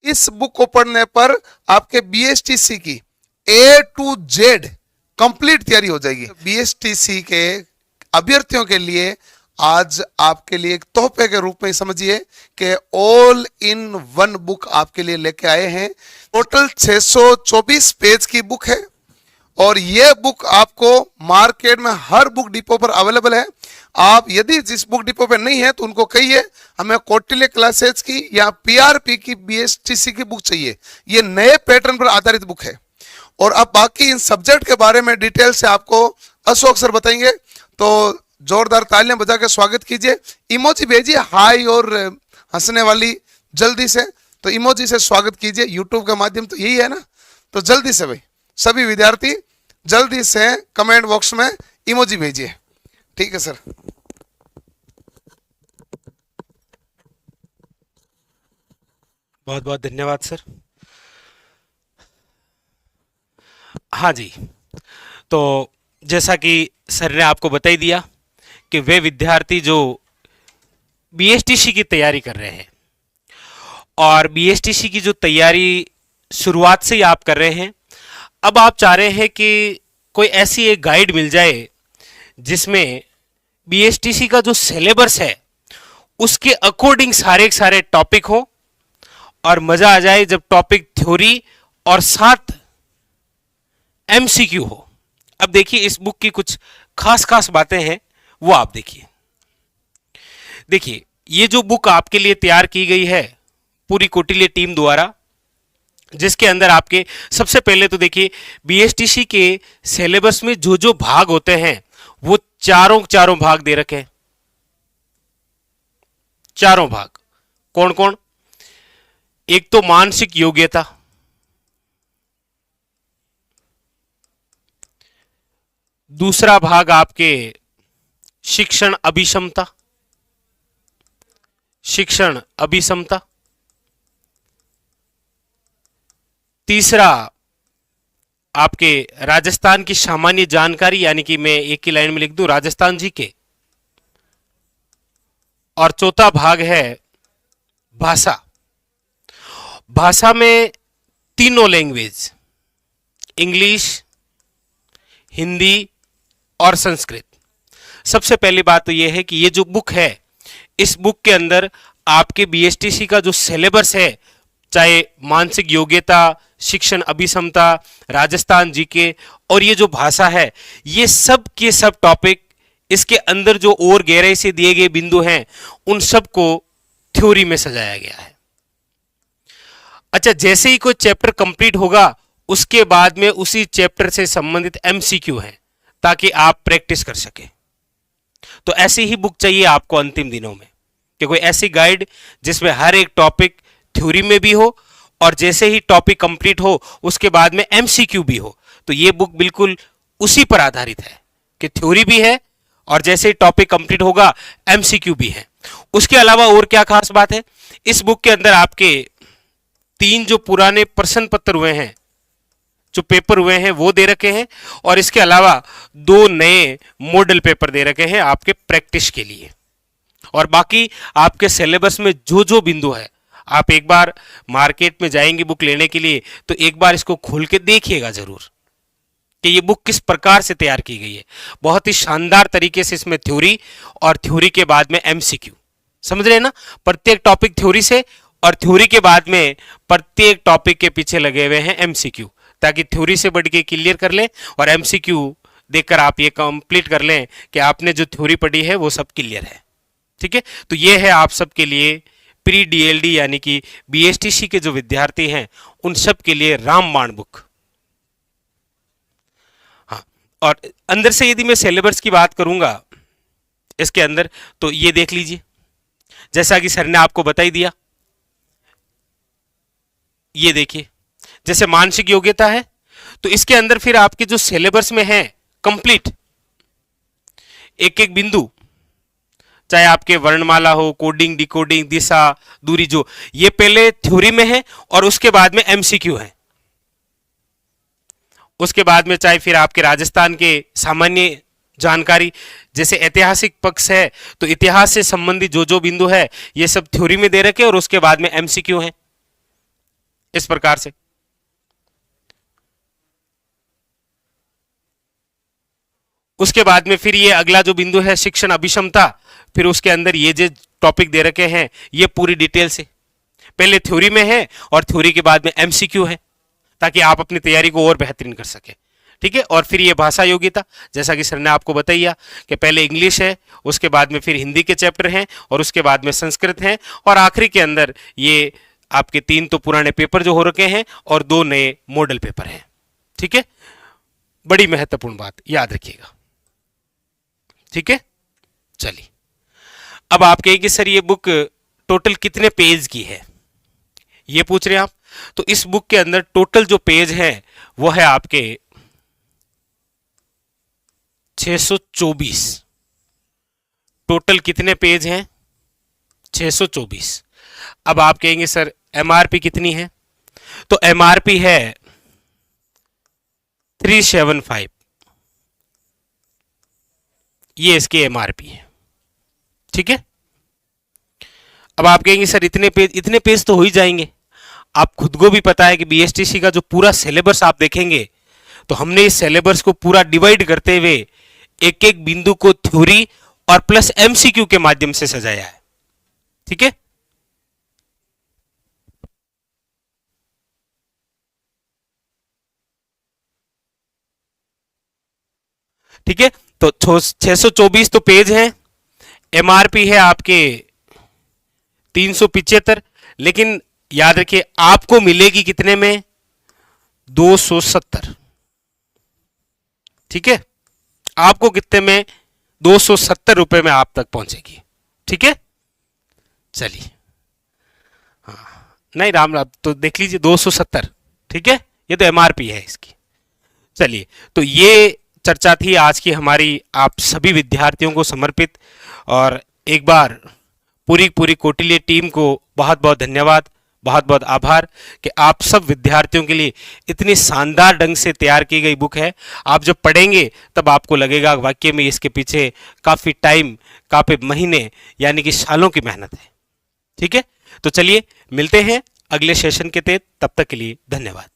इस बुक को पढ़ने पर आपके बीएसटीसी की ए टू जेड कंप्लीट तैयारी हो जाएगी। बीएसटीसी के अभ्यर्थियों के लिए आज आपके लिए एक तोहफे के रूप में समझिए कि ऑल इन वन बुक आपके लिए लेके आए हैं। टोटल 624 पेज की बुक है और ये बुक आपको मार्केट में हर बुक डिपो पर अवेलेबल है। आप यदि जिस बुक डिपो पे नहीं है तो उनको कहिए हमें कौटिल्य क्लासेज की या पीआरपी की बीएसटीसी की बुक चाहिए। ये नए पैटर्न पर आधारित बुक है। और अब बाकी इन सब्जेक्ट के बारे में डिटेल से आपको अशोक सर बताएंगे, तो जोरदार तालियां बजा के स्वागत कीजिए। इमोजी भेजिए हाई और हंसने वाली जल्दी से, तो इमोजी से स्वागत कीजिए। यूट्यूब का माध्यम तो यही है ना, तो जल्दी से भाई सभी विद्यार्थी जल्दी से कमेंट बॉक्स में इमोजी भेजिए। ठीक है सर। बहुत बहुत धन्यवाद सर। हाँ जी, तो जैसा कि सर ने आपको बता ही दिया कि वे विद्यार्थी जो बीएसटीसी की तैयारी कर रहे हैं और बीएसटीसी की जो तैयारी शुरुआत से ही आप कर रहे हैं, अब आप चाह रहे हैं कि कोई ऐसी एक गाइड मिल जाए जिसमें बीएसटीसी का जो सिलेबस है उसके अकॉर्डिंग सारे के सारे टॉपिक हो और मजा आ जाए जब टॉपिक थ्योरी और साथ एमसीक्यू हो। अब देखिए इस बुक की कुछ खास खास बातें हैं, वो आप देखिए। देखिए ये जो बुक आपके लिए तैयार की गई है पूरी कौटिल्य टीम द्वारा, जिसके अंदर आपके सबसे पहले तो देखिए बीएसटीसी के सिलेबस में जो जो भाग होते हैं वो चारों भाग दे रखे हैं। चारों भाग कौन कौन? एक तो मानसिक योग्यता, दूसरा भाग आपके शिक्षण अभिक्षमता, शिक्षण अभिक्षमता, तीसरा आपके राजस्थान की सामान्य जानकारी, यानी कि मैं एक ही लाइन में लिख दूं राजस्थान जी के, और चौथा भाग है भाषा। भाषा में तीनों लैंग्वेज, इंग्लिश, हिंदी और संस्कृत। सबसे पहली बात तो यह है कि ये जो बुक है, इस बुक के अंदर आपके बीएसटीसी का जो सिलेबस है, चाहे मानसिक योग्यता, शिक्षण अभिक्षमता, राजस्थान जीके और ये जो भाषा है, ये सब के सब टॉपिक इसके अंदर जो और गहराई से दिए गए बिंदु हैं उन सब को थ्योरी में सजाया गया है। अच्छा, जैसे ही कोई चैप्टर कंप्लीट होगा उसके बाद में उसी चैप्टर से संबंधित एमसीक्यू है ताकि आप प्रैक्टिस कर सके। तो ऐसी ही बुक चाहिए आपको अंतिम दिनों में कि कोई ऐसी गाइड जिसमें हर एक टॉपिक थ्योरी में भी हो और जैसे ही टॉपिक कंप्लीट हो उसके बाद में एमसीक्यू भी हो। तो ये बुक बिल्कुल उसी पर आधारित है कि थ्योरी भी है और जैसे ही टॉपिक कंप्लीट होगा एमसीक्यू भी है। उसके अलावा और क्या खास बात है, इस बुक के अंदर आपके 3 जो पुराने प्रश्न पत्र हुए हैं, जो पेपर हुए हैं वो दे रखे हैं और इसके अलावा 2 नए मॉडल पेपर दे रखे हैं आपके प्रैक्टिस के लिए। और बाकी आपके सिलेबस में जो जो बिंदु है, आप एक बार मार्केट में जाएंगे बुक लेने के लिए तो एक बार इसको खोल के देखिएगा जरूर कि ये बुक किस प्रकार से तैयार की गई है। बहुत ही शानदार तरीके से इसमें थ्योरी और थ्योरी के बाद में एमसीक्यू, समझ रहे हैं ना, प्रत्येक टॉपिक थ्योरी से और थ्योरी के बाद में प्रत्येक टॉपिक के पीछे लगे हुए हैं एमसीक्यू, ताकि थ्योरी से बढ़ के क्लियर कर लें और एमसीक्यू देखकर आप ये कंप्लीट कर लें कि आपने जो थ्योरी पढ़ी है वो सब क्लियर है। ठीक है, तो ये है आप सबके लिए प्री डीएलडी यानी कि बीएसटीसी के जो विद्यार्थी हैं उन सब के लिए रामबाण बुक। हाँ, और अंदर से यदि मैं सिलेबस की बात करूंगा इसके अंदर, तो ये देख लीजिए जैसा कि सर ने आपको बता ही दिया। ये देखिए जैसे मानसिक योग्यता है तो इसके अंदर फिर आपके जो सिलेबस में है कंप्लीट एक एक बिंदु, चाहे आपके वर्णमाला हो, कोडिंग, डिकोडिंग, दिशा, दूरी, जो ये पहले थ्योरी में है और उसके बाद में एमसीक्यू है। उसके बाद में चाहे फिर आपके राजस्थान के सामान्य जानकारी, जैसे ऐतिहासिक पक्ष है तो इतिहास से संबंधित जो जो बिंदु है ये सब थ्योरी में दे रखे और उसके बाद में एमसीक्यू है। इस प्रकार से। उसके बाद में फिर ये अगला जो बिंदु है शिक्षण अभिक्षमता, फिर उसके अंदर ये जो टॉपिक दे रखे हैं ये पूरी डिटेल से पहले थ्योरी में है और थ्योरी के बाद में एमसीक्यू है, ताकि आप अपनी तैयारी को और बेहतरीन कर सके। ठीक है, और फिर ये भाषा योग्यता, जैसा कि सर ने आपको बताया कि पहले इंग्लिश है, उसके बाद में फिर हिंदी के चैप्टर हैं, और उसके बाद में संस्कृत हैं, और आखिरी के अंदर ये आपके 3 तो पुराने पेपर जो हो रखे हैं और 2 नए मॉडल पेपर हैं। ठीक है, बड़ी महत्वपूर्ण बात याद रखिएगा। ठीक है, चलिए अब आप कहें कि सर ये बुक टोटल कितने पेज की है, ये पूछ रहे हैं आप। तो इस बुक के अंदर टोटल जो पेज है वो है आपके 624। टोटल कितने पेज हैं? 624। अब आप कहेंगे सर एमआरपी कितनी है? तो एमआरपी है 375, ये इसकी एमआरपी है। ठीक है, अब आप कहेंगे सर इतने पेज तो हो ही जाएंगे। आप खुद को भी पता है कि बीएसटीसी का जो पूरा सिलेबस आप देखेंगे तो हमने इस सिलेबस को पूरा डिवाइड करते हुए एक एक बिंदु को थ्योरी और प्लस एमसीक्यू के माध्यम से सजाया है। ठीक है, ठीक है, तो 624 तो पेज हैं, एमआरपी है आपके 375, लेकिन याद रखिए आपको मिलेगी कितने में? 270। ठीक है, आपको कितने में? 270 रुपए में आप तक पहुंचेगी। ठीक है, चलिए, हाँ नहीं राम तो देख लीजिए 270। ठीक है, ये तो एमआरपी है इसकी। चलिए, तो ये चर्चा थी आज की हमारी आप सभी विद्यार्थियों को समर्पित, और एक बार पूरी कौटिल्य टीम को बहुत बहुत धन्यवाद, बहुत बहुत आभार कि आप सब विद्यार्थियों के लिए इतनी शानदार ढंग से तैयार की गई बुक है। आप जब पढ़ेंगे तब आपको लगेगा वाकई में इसके पीछे काफ़ी टाइम, काफ़ी महीने यानी कि सालों की मेहनत है। ठीक है, तो चलिए मिलते हैं अगले सेशन के तहत, तब तक के लिए धन्यवाद।